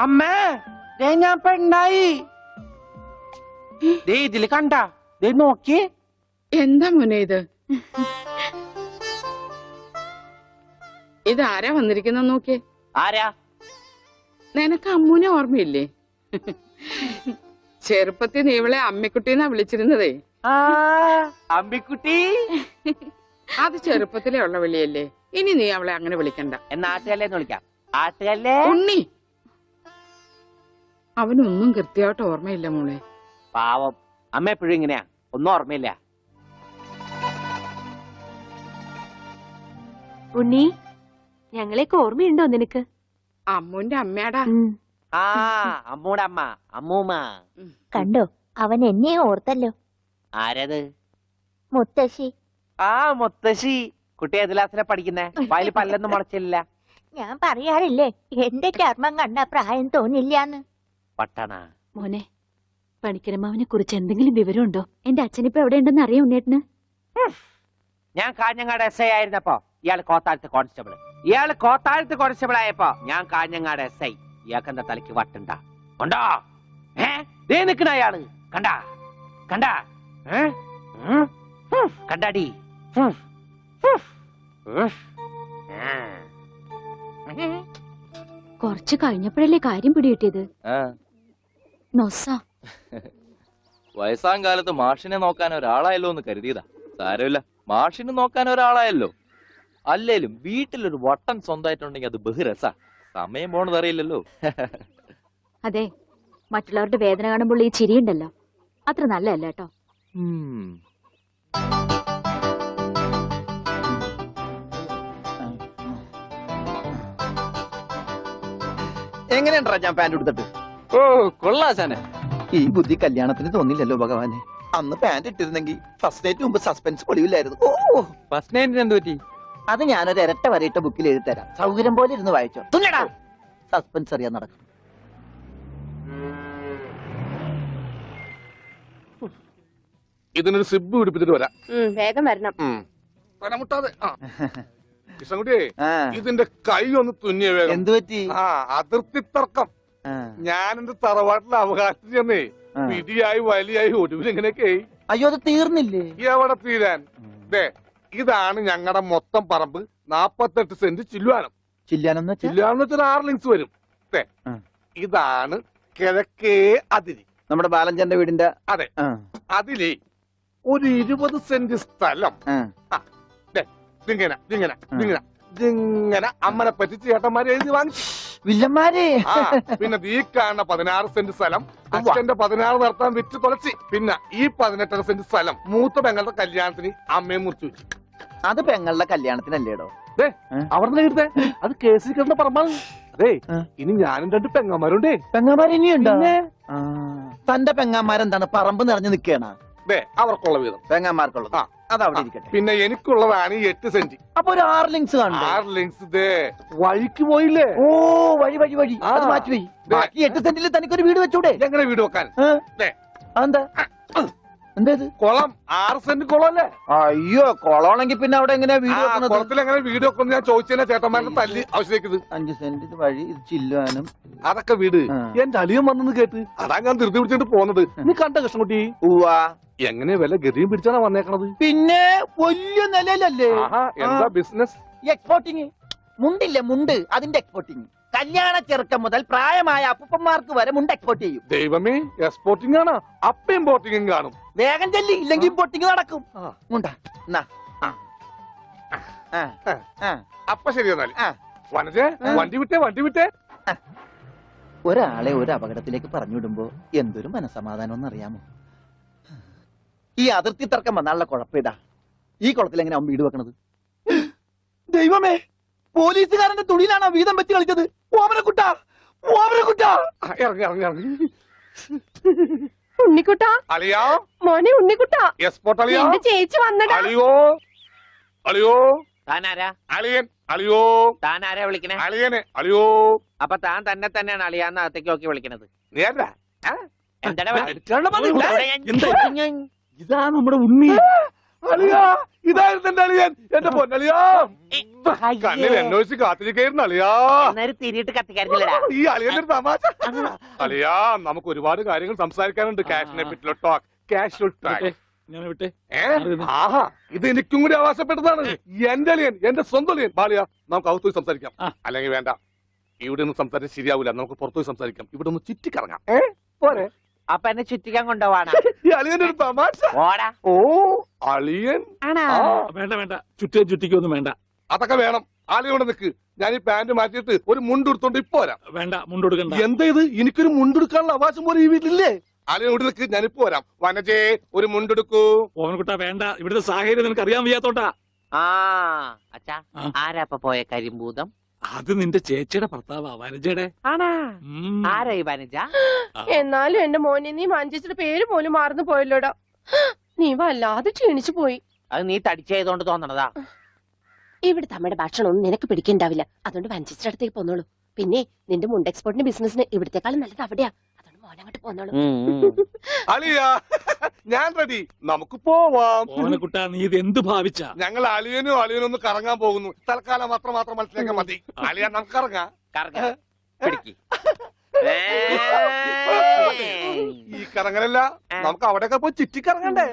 അമ്മേ ഞാൻ പെണ്ണായി. ഇതില് കണ്ട നോക്കി. എന്താ മോനെ ഇത്? ഇതാരാ വന്നിരിക്കുന്ന നോക്കിയേ. ആരാ? നിനക്ക് അമ്മൂനെ ഓർമ്മയില്ലേ? ചെറുപ്പത്തിൽ നീ ഇവളെ അമ്മിക്കുട്ടിന്നാ വിളിച്ചിരുന്നതേ. അമ്മിക്കുട്ടി. അത് ചെറുപ്പത്തിലേ ഉള്ള വിളിയല്ലേ. ഇനി നീ അവളെ അങ്ങനെ വിളിക്കണ്ട. എന്നാ ആട്ടുകല്ലേന്ന് വിളിക്കാം. ആട്ടുകല്ലേ. ഉണ്ണി. അവനൊന്നും കൃത്യമായിട്ട് ഓർമ്മയില്ല മോളെ. പാവം. അമ്മ എപ്പോഴും ഇങ്ങനെയാ, ഒന്നും ഓർമ്മയില്ല. ഉണ്ണി, ഞങ്ങളെയൊക്കെ ഓർമ്മയുണ്ടോ നിനക്ക്? അമ്മൂന്റെ അമ്മയാടാ. ആ അമ്മൂടെ അമ്മ, അമ്മൂമ്മ. കണ്ടോ, അവൻ എന്നെ ഓർത്തല്ലോ. ആരത്? മുത്തശ്ശി. ആ മുത്തശ്ശി. കുട്ടി ഏത് ക്ലാസ്സിലാ പഠിക്കുന്നേ? വായിൽ പല്ലൊന്നും മുളച്ചില്ല. ഞാൻ പറയാറില്ലേ, എന്റെ ചർമ്മം കണ്ട പ്രായം തോന്നില്ലാന്ന്. പട്ടണ മോനെ, പണിക്കരമാവിനെ കുറിച്ച് എന്തെങ്കിലും വിവരമുണ്ടോ? എന്റെ അച്ഛനിപ്പോ എവിടെ ഉണ്ടെന്ന് അറിയാം ഉണ്ണേട്ടന്? ഞാൻ കാഞ്ഞങ്ങാട് SI ആയിരുന്നപ്പോ ഇയാള് കോത്താഴത്ത് കോൺസ്റ്റബിൾ ആയപ്പോ ഞാൻ കാഞ്ഞങ്ങാട് SI. ഇയാൾക്ക് എന്താ തലയ്ക്ക് വട്ടുണ്ട? ഉണ്ടോ? ദേ നിക്കണ അയാള്. കണ്ടാ കണ്ടാ കണ്ടാടി. കുറച്ച് കഴിഞ്ഞപ്പോഴല്ലേ കാര്യം പിടികിട്ടിയത്. നൊസ വയസ്സാം കാലത്ത് മാഷിനെ നോക്കാൻ ഒരാളായല്ലോ എന്ന് കരുതിയതാ. സാരമില്ല, മാഷിനെ നോക്കാൻ ഒരാളായല്ലോ. അല്ലേലും വീട്ടിലൊരു വട്ടൻ സ്വന്തമായിട്ടുണ്ടെങ്കിൽ അത് ബഹുരസാ. സമയം പോണത് അറിയില്ലല്ലോ. അതെ, മറ്റുള്ളവരുടെ വേദന കാണുമ്പോൾ ഈ ചിരിയുണ്ടല്ലോ, അത്ര നല്ലതല്ല കേട്ടോ. എങ്ങനെയുണ്ടാ ഞാൻ പാന്റ് എടുത്തിട്ട്? ഓ കൊള്ളാശാനെ. ഈ ബുദ്ധി കല്യാണത്തിന് തോന്നില്ലല്ലോ ഭഗവാനെ. അന്ന് പാന്റ് ഇട്ടിരുന്നെങ്കിൽ ഫസ്റ്റ് നൈറ്റ് മുമ്പ് സസ്പെൻസ് പൊളിവില്ലായിരുന്നു. ഓ ഫസ്റ്റ് നൈറ്റിന് എന്ത് പറ്റി? അത് ഞാനൊരു ഇരട്ട വരയിട്ട ബുക്കിൽ എഴുതി തരാം. സൗകര്യം പോലെ ഇരുന്ന് വായിച്ചോ. തുന്നടാ, സസ്പെൻസ് അറിയാൻ നടക്കും. ഇതിനൊരു സിബ് പിടിപ്പിച്ചിട്ട് വരാം. വേഗം വരണം. മുട്ടാതെ. കൃഷ്ണൻകുട്ടിയെ, ഇതിന്റെ കൈ ഒന്ന് തുന്നിയ വേഗം. എന്തു പറ്റി? അതിർത്തി തർക്കം. ഞാൻ എന്റെ തറവാട്ടിലെ അവകാശം ചെന്നേ പിടിയായി വലിയായി ഒടുവിൽ എങ്ങനെയൊക്കെ. അയ്യോ, അത് തീർന്നില്ലേ? എവിടെ തീരാൻ? ഇതാണ് ഞങ്ങളുടെ മൊത്തം പറമ്പ്. 48 സെന്റ് ചില്ലുവാനം. ചില്ലാനം ചില്ലുവാനം വെച്ചാൽ 6 ലിങ്സ് വരും. ഇതാണ് കിഴക്കേ അതിരി. നമ്മുടെ ബാലഞ്ചന്റെ വീടിന്റെ. അതെ, അതിലേ ഒരു 20 സെന്റ് സ്ഥലം ഇങ്ങനെ അമ്മനെ പറ്റി ചേട്ടന്മാരെ എഴുതി വാങ്ങിച്ചു. വില്ലന്മാരെ. പിന്നെ ഈ കാണുന്ന 16 സെന്റ് സ്ഥലം അച്ഛന്റെ 16 നടത്താൻ വിറ്റ് തുളച്ചി. പിന്നെ ഈ 18 സെന്റ് സ്ഥലം മൂത്ത പെങ്ങളുടെ കല്യാണത്തിന് അമ്മയെ മുറിച്ചു വെച്ചു. അത് പെങ്ങളുടെ കല്യാണത്തിനല്ലേടോ? അവിടെ എഴുതേ, അത് കേസിൽ കിടന്ന പറമ്പാണ്. അതെ, ഇനി ഞാനും 2 പെങ്ങന്മാരുണ്ടേ. പെങ്ങന്മാർ ഇനിയുണ്ടോ? തന്റെ പെങ്ങന്മാരെന്താണ് പറമ്പ് നിറഞ്ഞു നിൽക്കണ? അവർക്കുള്ള വീതം പെങ്ങന്മാർക്കുള്ളത് അതവിടെ ഇരിക്കട്ടെ. പിന്നെ എനിക്കുള്ളതാണ് 8 സെന്റ്. അപ്പൊ ഒരു 6 ലിങ്സ് കാണും. 6 ലിങ്സ് വഴിക്ക് പോയില്ലേ? ഓ, വഴി വഴി വഴി അത് മാറ്റിപ്പോയി. ബാക്കി 8 സെന്റിൽ തനിക്കൊരു വീട് വെച്ചൂടെ? എങ്ങനെ വീട് വെക്കാൻ? എന്താ എന്തേത്? കുളം 6 സെന്റ് കുളമല്ലേ? അയ്യോ, കുളമാണെങ്കിൽ പിന്നെ അവിടെ എങ്ങനെയാ വീട് വെക്കുന്നത്? കുളത്തിൽ എങ്ങനെ വീട് വെക്കുന്നു ഞാൻ ചോദിച്ചതിനെ ചേട്ടന്മാരുടെ തല്ലി ആവശ്യത്തേക്ക്. 5 സെന്റ് വഴി ചില്ലുവാനും അതൊക്കെ വീട്. എന്റെ അളിയൻ വന്നെന്ന് കേട്ട് അതാ ഞാൻ ധൃതി പിടിച്ചിട്ട് പോന്നത്. നീ കണ്ട കൃഷ്ണൻകുട്ടി? എങ്ങനെ വില ഗതിയും പിടിച്ചാണ് വന്നേക്കണത്? പിന്നെ വലിയ നിലയിലല്ലേ? എന്താ ബിസിനസ്? എക്സ്പോർട്ടിങ്. മുണ്ടില്ലേ, മുണ്ട്, അതിന്റെ എക്സ്പോർട്ടിങ്. കല്യാണ ചെറുക്കം മുതൽ പ്രായമായ അപ്പന്മാർക്ക് വരെ മുണ്ട് എക്സ്പോർട്ട് ചെയ്യും. ദൈവമേ, എക്സ്പോർട്ടിംഗ് ആണ്. അപ്പ ഇമ്പോർട്ടിംഗും കാണും. വേഗം ചെല്ലി, ഇല്ലെങ്കിൽ ഇമ്പോർട്ടിംഗ് നടക്കും. അപ്പൊ ശരി എന്നാല് വനജേ, വണ്ടി വിട്ടേ. ഒരാളെ ഒരു അപകടത്തിലേക്ക് പറഞ്ഞുവിടുമ്പോ എന്തൊരു മനസമാധാനം എന്നറിയാമോ? ഈ അതിർത്തി തർക്കം വന്നാലുള്ള കുഴപ്പമിതാ. ഈ കുളത്തിൽ എങ്ങനെ അവൻ വീട് വെക്കണത്? ദൈവമേ, പോലീസുകാരന്റെ തുണിയിലാണോ വീതം വെച്ച് കളിച്ചത്? ഓമനക്കുട്ടാ, ഇറങ്ങി. ഉണ്ണിക്കുട്ടാ, അളിയാ, മോനെ ഉണ്ണിക്കുട്ടാ, എക്സ്പോർട്ട് അളിയാ. ചേച്ചി വന്നടാ. അളിയോ, താനാരാ? അളിയൻ. അളിയോ, താനാരാ വിളിക്കണേ? അളിയനെ. അളിയോ. അപ്പൊ താൻ തന്നെയാണ് അളിയാന്ന് അകത്തേക്ക് നോക്കി വിളിക്കണത്. ഇതാ നമ്മുടെ ഉണ്ണി. അളിയാ, ഇതായിരുന്നു എന്റെ അളിയൻ, എന്റെ പൊന്നളിയാ. കണ്ണിൽ എന്നോച്ച് കാത്തിരിക്കായിരുന്നു അളിയാ. തിരിയിട്ട് കത്തിക്കാറില്ലടാ. ഈ അളിയന്റെ ഒരു തമാശ. അളിയാ, നമുക്ക് ഒരുപാട് കാര്യങ്ങൾ സംസാരിക്കാനുണ്ട്. കാഷിനെ പറ്റിയുള്ള ടോക്ക്, കാഷ്വൽ ടോക്ക്. ആഹാ, ഇത് എനിക്കും കൂടി അവകാശപ്പെട്ടതാണ്. എന്റെ അളിയൻ, എന്റെ സ്വന്തം അളിയൻ. ബാലിയ, നമുക്ക് അകത്ത് പോയി സംസാരിക്കാം. അല്ലെങ്കിൽ വേണ്ട, ഇവിടെ നിന്ന് സംസാരിച്ചാൽ ശരിയാവില്ല. നമുക്ക് പുറത്തുപോയി സംസാരിക്കാം. ഇവിടെ ഒന്ന് ചുറ്റിക്കറങ്ങാം. പോരെ? അപ്പൊ എന്നെ ചുറ്റിക്കാൻ കൊണ്ടുപോവാണ്. ഈ അളിയന്റെ ഒരു തമാശ. ഓടാ. ഓ, അളിയൻ. വേണ്ട വേണ്ട, ചുറ്റിക്കൊന്നും വേണ്ട. അതൊക്കെ വേണം. ആളിയോടെ നിക്ക്. ഞാൻ ഈ പാന്റ് മാറ്റിയിട്ട് ഒരു മുണ്ടെടുത്തോണ്ട് ഇപ്പൊ വരാം. വേണ്ട, മുണ്ടെടുക്കണ്ട. എന്താ ഇത്? എനിക്കൊരു മുണ്ടെടുക്കാനുള്ള അവകാശം പോലെ ഈ വീട്ടിലില്ലേ? ആളിയോട് നിക്ക്, ഞാനിപ്പോ വരാം. വനജേ, ഒരു മുണ്ടെടുക്കൂ. ഓവൻകുട്ടാ വേണ്ട, ഇവിടുത്തെ സാഹചര്യം നിനക്ക് അറിയാൻ വയ്യാത്തോട്ടാ. ആ അച്ഛാ, ആരാ ഇപ്പൊ പോയ കരിമ്പൂതം? അത് നിന്റെ ചേച്ചിയുടെ ഭർത്താവാ, വനജയുടെ. ആണാ? ആരാ ഈ വനജ? എന്നാലും എന്റെ മോനെ, നീ മഞ്ചേച്ചിയുടെ പേര് പോലും മറന്നു പോയല്ലോടാ. നീ വല്ലാതെ ക്ഷീണിച്ചു പോയി. അത് നീ തടിച്ചതുകൊണ്ട് തോന്നണതാ. ഇവിടുത്തെ അമ്മയുടെ ഭക്ഷണം ഒന്നും നിനക്ക് പിടിക്കണ്ടാവില്ല. അതുകൊണ്ട് മഞ്ചേച്ചിയുടെ അടുത്തേക്ക് പോന്നോളൂ. പിന്നെ നിന്റെ മുണ്ട് എക്സ്പോർട്ടിന്റെ ബിസിനസിന് ഇവിടത്തെക്കാളും നല്ലത് അവിടെയാ. അതുകൊണ്ട് മോനങ്ങോട്ട് പോന്നോളൂ. അളിയാ, ഞാൻ റെഡി. നമുക്ക് പോവാം. ഓവൻകുട്ടാ, നീ ഇത് എന്ത് ഭാവിച്ചാ? ഞങ്ങൾ അളിയനും ഒന്ന് കറങ്ങാൻ പോകുന്നു. തൽക്കാലം മാത്രം മനസ്സിലാക്കാൻ മതി. അളിയാ, നമുക്ക് ഇറങ്ങാം. ഈ കറങ്ങലല്ല, നമുക്ക് അവിടെയൊക്കെ പോയി ചുറ്റിക്കറങ്ങണ്ടേ?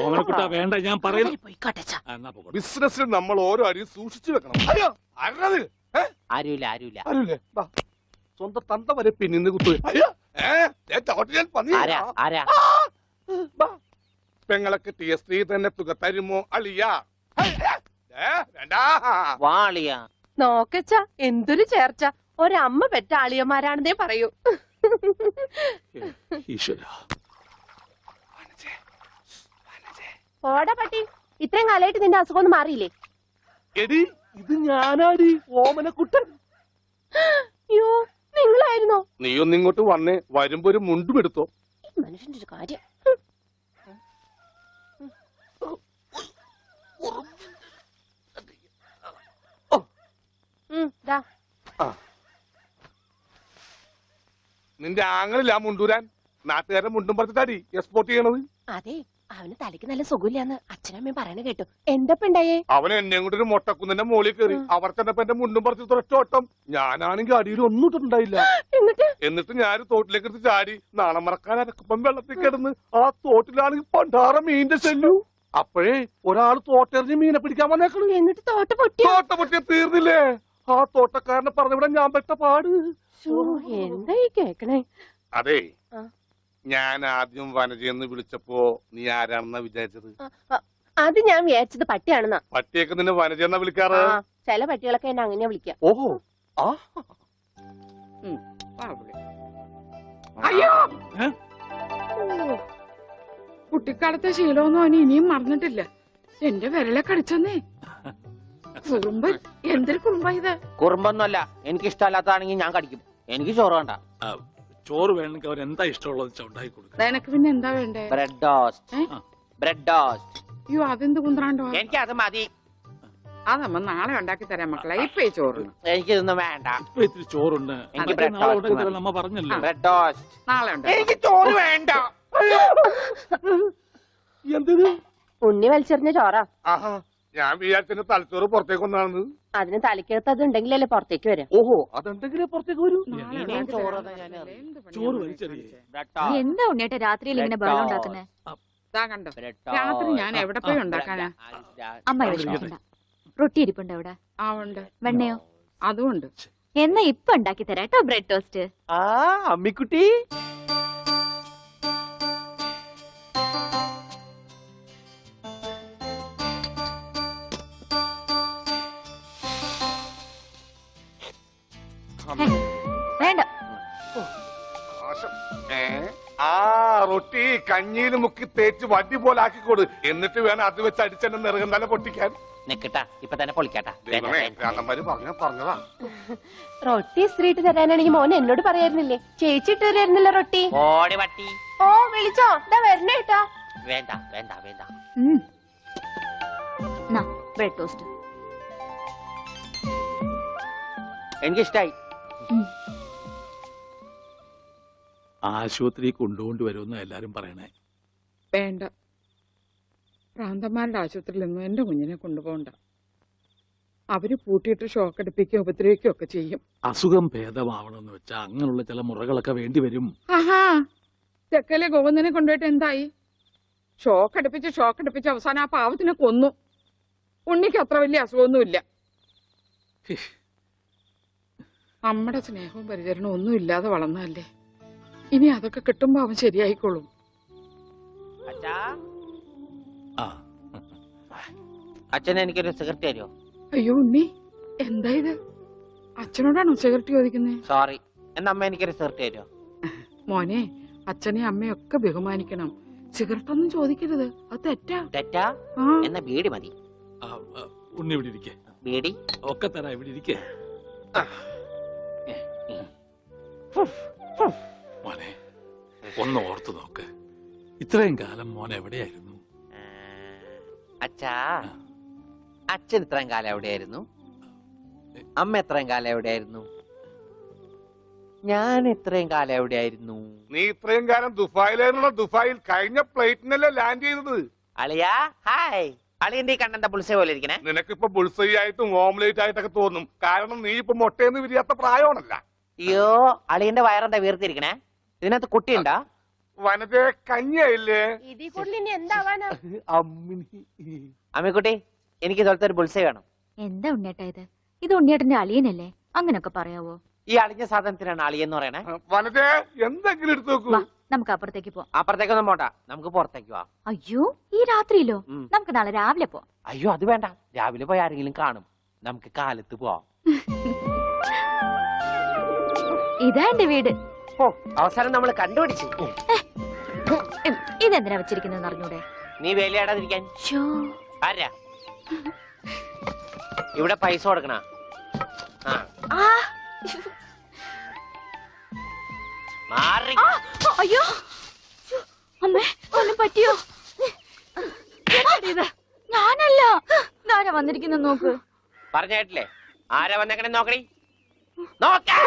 ഓവൻകുട്ടാ വേണ്ട, ഞാൻ പറയുന്നു. ബിസിനസ്സിൽ നമ്മൾ ഓരോ അടിയും സൂക്ഷിച്ചു വെക്കണം. അയ്യോ, ആരത്? ആരുമില്ല. സ്വന്തം തന്ത വരെ പിന്നിന്ന് കുത്തു. പെങ്ങളൊക്കെ സ്ത്രീ തന്നെ തുക തരുമോ അളിയാ? വാളിയാ. നോക്കച്ച, എന്തൊരു ചേർച്ച. ഒരമ്മ പെറ്റ ആളിയന്മാരാണെന്നേ പറയൂ. ഓടാ പട്ടി, ഇത്രയും കാലമായിട്ട് നിന്റെ അസുഖം ഒന്നും മാറിയില്ലേ? എടി, ഇത് ഞാനാടി, ഓമനക്കുട്ടൻ. അയ്യോ, നിങ്ങളായിരുന്നോ? നീ ഒന്നിങ്ങോട്ട് വന്നേ. വരുമ്പോ ഒരു മുണ്ടും എടുത്തോ. ഈ മനുഷ്യന്റെ ഒരു കാര്യം. നിന്റെ ആങ്ങളില്ല മുണ്ടൂരാൻ. നാട്ടുകാരെ മുണ്ടും പറിച്ചിട്ടാടി എക്സ്പോർട്ട് ചെയ്യണത്. അതെ, അവന് തലയ്ക്ക് നല്ല സുഖമില്ലാന്ന് അച്ഛനമ്മയും പറയണ കേട്ടു. എന്താ ഉണ്ടായേ? അവൻ എന്നെ കൊണ്ട് ഒരു മൊട്ടക്കുന്നിന്റെ മോളിൽ കയറി. അവർ ചെന്നപ്പോ എന്റെ മുണ്ടും പറിച്ച് ഒറ്റ ഓട്ടം. ഞാനാണെങ്കിൽ അടിയിൽ ഒന്നും ഇട്ടിട്ടുണ്ടായില്ല. എന്നിട്ട് ഞാൻ തോട്ടിലേക്ക് എടുത്ത് ചാടി. നാണം മറക്കാൻ അരക്കപ്പം വെള്ളത്തിൽ കിടന്ന് ആ തോട്ടിലാണെങ്കിൽ പണ്ടാറ മീനിന്റെ ചെല്ലു. അപ്പോഴേ ഒരാൾ തോട്ടെറിഞ്ഞ് മീനെ പിടിക്കാൻ വന്നേക്കണു. എന്നിട്ട് തോട്ട പൊട്ടിയ തീർന്നില്ലേ? ആ തോട്ടക്കാരനെ പറഞ്ഞവിടെ ഞാൻ പെട്ട പാട്. എന്താ ഈ കേക്കണേ? അതെ, ഞാൻ ആദ്യം വനജയെന്ന് വിളിച്ചപ്പോ നീ ആരാണെന്നാ വിചാരിച്ചത്? അത് ഞാൻ വിചാരിച്ചത് പട്ടിയാണെന്നാ. പട്ടിയൊക്കെ നിന്നെ വനജയെന്നാ വിളിക്കാറ്? ചില പട്ടികളൊക്കെ എന്നെ അങ്ങനെയാ വിളിക്കാം. ഓഹോ, ആ. അയ്യോ, കുട്ടിക്കാലത്തെ ശീലമൊന്നും അവന് ഇനിയും മറന്നിട്ടില്ല. എന്റെ വിരലെ കടിച്ചെന്നേ. കുറുമ്പ്, എന്തൊരു കുറുമ്പാ ഇത്? കുറുമ്പൊന്നുമല്ല, എനിക്ക് ഇഷ്ടമല്ലാത്തതാണെങ്കിൽ ഞാൻ കടിക്കും. എനിക്ക് ചോറ് വേണ്ട. ചോറ് വേണമെങ്കിൽ അവർ എന്താ ഇഷ്ടമുള്ളത് ഉണ്ടാക്കി കൊടുക്കും. നിനക്ക് പിന്നെ എന്താ വേണ്ടേ? Bread toast. അയ്യോ, അതെന്ത് കുന്ത്രാണ്ടോ? എനിക്ക് അത് മതി. അതമ്മ നാളെ ഉണ്ടാക്കി തരാം മക്കളെ. ഇപ്പൊ ഈ ചോറ് എനിക്കിതൊന്നും വേണ്ട. ഇപ്പൊ ഇത്തിരി ചോറുണ്ട്. എനിക്ക് ബ്രെഡ് ടോസ്റ്റ്. നമ്മ പറഞ്ഞല്ലോ, ബ്രെഡ് ടോസ്റ്റ് നാളെ ഉണ്ടാക്കി. എനിക്ക് ചോറ് വേണ്ട. എന്തിന്? ഉണ്ണി വലിച്ചെറിഞ്ഞ ചോറാ. ആഹാ, ഞാൻ വിചാരിച്ചെന്റെ തലച്ചോറ് പുറത്തേക്ക് ഒന്നാണ്. അതിന് തലയ്ക്കകത്ത് അത് ഉണ്ടെങ്കിലല്ലേ പുറത്തേക്ക് വരാം. ഓഹോ, അതെന്തെങ്കിലും പുറത്തേക്ക് വരൂ. ചോറ് വലിച്ചെറിയേ. എന്താ ഉണ്ണിയേട്ടാ രാത്രിയിൽ ഇങ്ങനെ ബഹളം ഉണ്ടാക്കുന്നേ? കണ്ടോ, രാത്രി ഞാൻ എവിടെ പോയി ഉണ്ടാക്കാനാ? അമ്മ വിഷമിക്കണ്ട. റൊട്ടി ഇരിപ്പുണ്ട് അവിടെ. ആ ഉണ്ട്. വെണ്ണയോ? അതും ഉണ്ട്. എന്നാ ഇപ്പൊ ഉണ്ടാക്കി തരാം കേട്ടോ ബ്രെഡ് ടോസ്റ്റ്. ആ അമ്മിക്കുട്ടി, വേണ്ട. ആ റൊട്ടി കഞ്ഞിയിൽ മുക്കി തേച്ച് വടി പോലെ ആക്കിക്കോട്. എന്നിട്ട് വേണം അത് വെച്ച് അടിച്ചെന്നെ നിറകം തന്നെ പൊട്ടിക്കാൻ. നിക്കട്ടാ, ഇപ്പൊ തന്നെ പൊളിക്കാട്ടാ. പറഞ്ഞതാ. റൊട്ടി സ്ത്രീട്ട് തരാനാണെങ്കിൽ മോൻ എന്നോട് പറയായിരുന്നില്ലേ? ചേച്ചി ഇട്ട് തരായിരുന്നില്ല റൊട്ടി. ഓടി പട്ടി. ഓ, വിളിച്ചോ? ഇതാ വരണേട്ടാ. വേണ്ട വേണ്ട വേണ്ട. ബ്രെഡ് ടോസ്റ്റ് എനിക്കിഷ്ടായി. ആശുപത്രി കൊണ്ടുകൊണ്ട് വരുമെന്ന് എല്ലാരും പറയണേ. വേണ്ട, ഭ്രാന്തന്മാരുടെ ആശുപത്രിയിലൊന്നും എന്റെ കുഞ്ഞിനെ കൊണ്ടുപോകണ്ട. അവര് പൂട്ടിയിട്ട് ഷോക്ക് അടിപ്പിക്കുകയോ ഉപദ്രവിക്കുകയോ ഒക്കെ ചെയ്യും. അസുഖം ഭേദമാവണമെന്ന് വെച്ചാൽ അങ്ങനെയുള്ള ചില മുറകളൊക്കെ വേണ്ടി വരും. ആഹാ, തെക്കലെ ഗോവിന്ദനെ കൊണ്ടുപോയിട്ട് എന്തായി? ഷോക്ക് അടുപ്പിച്ച് അവസാനം ആ പാവത്തിനെ കൊന്നു. ഉണ്ണിക്ക് അത്ര വലിയ അസുഖമൊന്നുമില്ല. നമ്മുടെ സ്നേഹവും പരിചരണവും ഒന്നും ഇല്ലാതെ വളർന്നതല്ലേ. ഇനി അതൊക്കെ കിട്ടുമ്പോ അവൻ ശരിയായിക്കോളും. അച്ഛാ, ആ അച്ഛൻ എനിക്കൊരു സിഗരറ്റ് തരുമോ? അയ്യോ ഉണ്ണി, എന്താ ഇത്? അച്ഛനോടാണോ സിഗരറ്റ് ചോദിക്കുന്നേ? സോറി, എന്നാ അമ്മ എനിക്കൊരു സിഗരറ്റ് തരുമോ? മോനെ, അച്ഛനെയും അമ്മയും ഒക്കെ ബഹുമാനിക്കണം. സിഗരറ്റ് ഒന്നും ചോദിക്കരുത്, അത് തെറ്റാ. തെറ്റാ? ആ, എന്നാ ബീഡി മതി. ആ, ഉണ്ണി ഇവിടെ ഇരിക്കേ. ബീഡി ഒക്കെ തരാ, ഇവിടെ ഇരിക്കേ. മോനെ, ഒന്ന് ഓർത്തു നോക്ക്. ഇത്രയും കാലം മോൻ എവിടെയായിരുന്നു? അച്ഛാ, അച്ഛൻ ഇത്രയും കാലം എവിടെയായിരുന്നു? അമ്മ എത്രയും കാലം എവിടെയായിരുന്നു? ഞാൻ ഇത്രയും കാലം എവിടെയായിരുന്നു? നീ ഇത്രയും കാലം ദുബായിലായിരുന്നുള്ള ദുബായിൽ കഴിഞ്ഞ ഫ്ലൈറ്റിനല്ലേ ലാൻഡ് ചെയ്തത്. അളിയാ ഹായ്. അളിയന്റെ ഈ കണ്ണെന്താ പുളിസ പോലെ ഇരിക്കണേ? നിനക്കിപ്പോ ബുൾസൈ ആയിട്ടും ഓംലേറ്റ് ആയിട്ടൊക്കെ തോന്നും. കാരണം നീ ഇപ്പൊ മുട്ടയെന്ന് വിരിയാത്ത പ്രായമാണല്ല. അയ്യോ, അളിയന്റെ വയറെന്താ വീർത്തിരിക്കണേ? ഇതിനകത്ത് കുട്ടിയുണ്ടാ? വനത്തെ കഞ്ഞിയായില്ലേ? ഇതിൽ കൂടുതൽ ഇനി എന്താവാനാ? അമ്മിക്കുട്ടി, എനിക്ക് ഇതുപോലത്തെ ഒരു ബുൾസൈ വേണം. എന്താ ഉണ്ണിയേട്ടാ ഇത്? ഇത് ഉണ്ണിയേട്ടന്റെ അളിയനല്ലേ? അങ്ങനൊക്കെ പറയാവോ? ഈ അളിഞ്ഞ സാധനത്തിനാണ് അളിയെന്ന് പറയണേ. വനത്തെ എന്തെങ്കിലും എടുത്തു നോക്കൂ. വാ, നമുക്ക് അപ്പുറത്തേക്ക് പോവാം. അപ്പുറത്തേക്കൊന്നും പോണ്ട, നമുക്ക് പുറത്തേക്ക് പോവാം. അയ്യോ, ഈ രാത്രിയിലോ? ഉം. നമുക്ക് നാളെ രാവിലെ പോവാം. അയ്യോ, അത് വേണ്ട, രാവിലെ പോയി ആരെങ്കിലും കാണും. നമുക്ക് കാലത്ത് പോവാം. ഇതാ എന്റെ വീട്. ഓ, അവസാനം നമ്മൾ കണ്ടുപിടിച്ചു. ഇതെന്തിനാ വെച്ചിരിക്കുന്നത് അറിഞ്ഞൂടെ? നീ വേലയാടാതിരിക്കാൻ. ശ്ശോ. ആരാ ഇവിടെ പൈസ കൊടുക്കണ? ആ, മാറി. ആ, അയ്യോ, അമ്മേ, ഒന്നും പറ്റിയോ? എന്താടി ഇത്? ഞാനല്ല. ഇതാരാ വന്നിരിക്കുന്ന നോക്ക്. പറഞ്ഞ കേട്ടില്ലേ? ആരാ വന്നേക്കണേ നോക്കണി. നോക്കാം.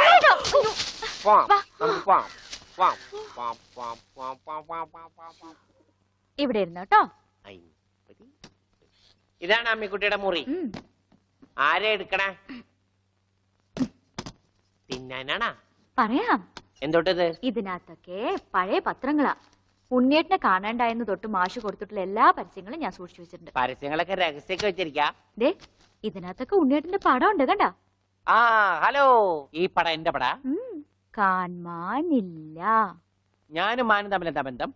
വാ. ഇവിടെ ഇരുന്നു കേട്ടോ. ഇതാണ് അമ്മിക്കുട്ടിയുടെ മുറി. ആരെ എടുക്കണേ? തിന്നാനാണാ? പറയാം. എന്തോട്ടത്? ഇതിനകത്തൊക്കെ പഴയ പത്രങ്ങളാ. ഉണ്ണിയേട്ടനെ കാണാണ്ടായെന്ന് തൊട്ട് മാഷ് കൊടുത്തിട്ടുള്ള എല്ലാ പരസ്യങ്ങളും ഞാൻ സൂക്ഷിച്ചു വെച്ചിട്ടുണ്ട്. പരസ്യങ്ങളൊക്കെ രഹസ്യൊക്കെ വെച്ചിരിക്കാ. ദേ, ഇതിനകത്തൊക്കെ ഉണ്ണിയേട്ടന്റെ പടം ഉണ്ട് കണ്ടാ. ആ, ഹലോ, ഈ പട എന്റെ പട. കാണാനില്ല. ഞാനും മാനും തമ്മിൽ എന്താ ബന്ധം?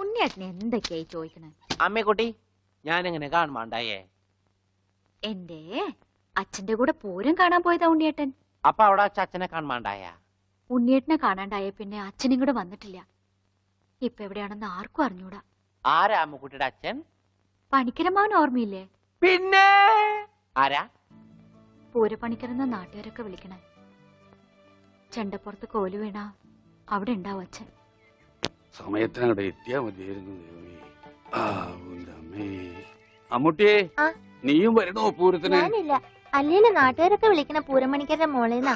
ഉണ്ണിയേട്ടനെ എന്തൊക്കെയായി ചോദിക്കണേ? അമ്മക്കുട്ടി, ഞാനെങ്ങനെ കാണുമാണ്ടായേ? എന്റെ അച്ഛന്റെ കൂടെ പൂരം കാണാൻ പോയതാ ഉണ്ണിയേട്ടൻ. അപ്പൊ അവിടെ വെച്ച് അച്ഛനെ കാണുമാണ്ടായ? ഉണ്ണിയേട്ടനെ കാണാണ്ടായ പിന്നെ അച്ഛനും കൂടെ വന്നിട്ടില്ല. ഇപ്പൊ എവിടെയാണെന്ന് ആർക്കും അറിഞ്ഞൂടാ. ആരാ അമ്മക്കുട്ടിയുടെ അച്ഛൻ? പണിക്കരമാവൻ ഓർമ്മയില്ലേ? പിന്നെ ആരാ? പൂരപ്പണിക്കരെന്ന നാട്ടുകാരൊക്കെ വിളിക്കണേ. ചെണ്ടപ്പുറത്ത് കോലു വീണ അവിടെ ഉണ്ടാവും അച്ഛൻ. സമയത്തിനവിടെ എത്തിയാ മതിയായിരുന്നു. അമ്മൂട്ടിയെ, ആ? നീയും വരണോ പൂരത്തിന്? ഞാനില്ല. അല്ലേല് നാട്ടുകാരൊക്കെ വിളിക്കണ പൂരമണിക്കരുടെ മോളേന്നാ.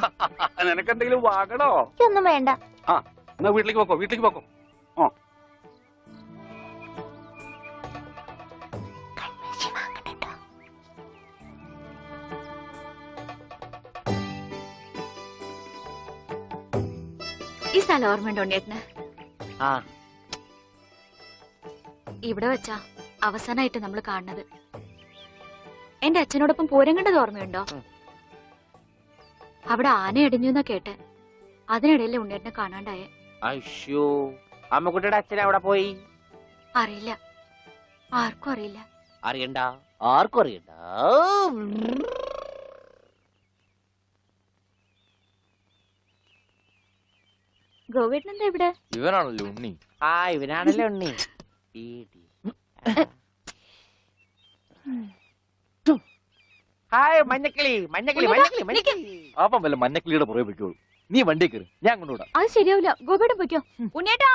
നിനക്കെന്തെങ്കിലും വാങ്ങണോ? എനിക്കൊന്നും വേണ്ട. എന്നാ വീട്ടിലേക്ക് പോക്കോ, വീട്ടിലേക്ക് പോക്കോ. ഈ സ്ഥലം ഓർമ്മയുണ്ടോ ഉണ്ണിയേട്ടന്? ആ, ഇവിടെ വെച്ചാ അവസാനമായിട്ട് നമ്മൾ കാണുന്നത്. എന്റെ അച്ഛനോടൊപ്പം പൂരം കണ്ടത് ഓർമ്മയുണ്ടോ? അവിടെ ആന ഇടിഞ്ഞു എന്നാ കേട്ടെ. അതിനിടയിലെ ഉണ്ണിയേട്ടനെ കാണാണ്ടായേ. അയ്യോ, അമ്മക്കുട്ടിയുടെ അച്ഛൻ എവിടെ പോയി? അറിയില്ല, ആർക്കും അറിയില്ല. അറിയണ്ട, ആർക്കും അറിയണ്ട. ഗോവേട്ടൻ എന്താ ഇവിടെ? ഇവനാണല്ലോ ഉണ്ണി. ആ, ഇവനാണല്ലേ ഉണ്ണി. ഹായ് മഞ്ഞക്കിളി, മഞ്ഞക്കിളി, മഞ്ഞക്കിളി, മഞ്ഞക്കിളി. അപ്പം വല്ല മഞ്ഞക്കിളിയുടെ പുറകെ വെക്കോളൂ. നീ വണ്ടി കയറി, ഞാൻ കൊണ്ടുവിടാം. അത് ശരിയാവില്ല. ഗോവേട്ടൻ പൊയ്ക്കോ. ഉണ്ണിയേട്ടാ,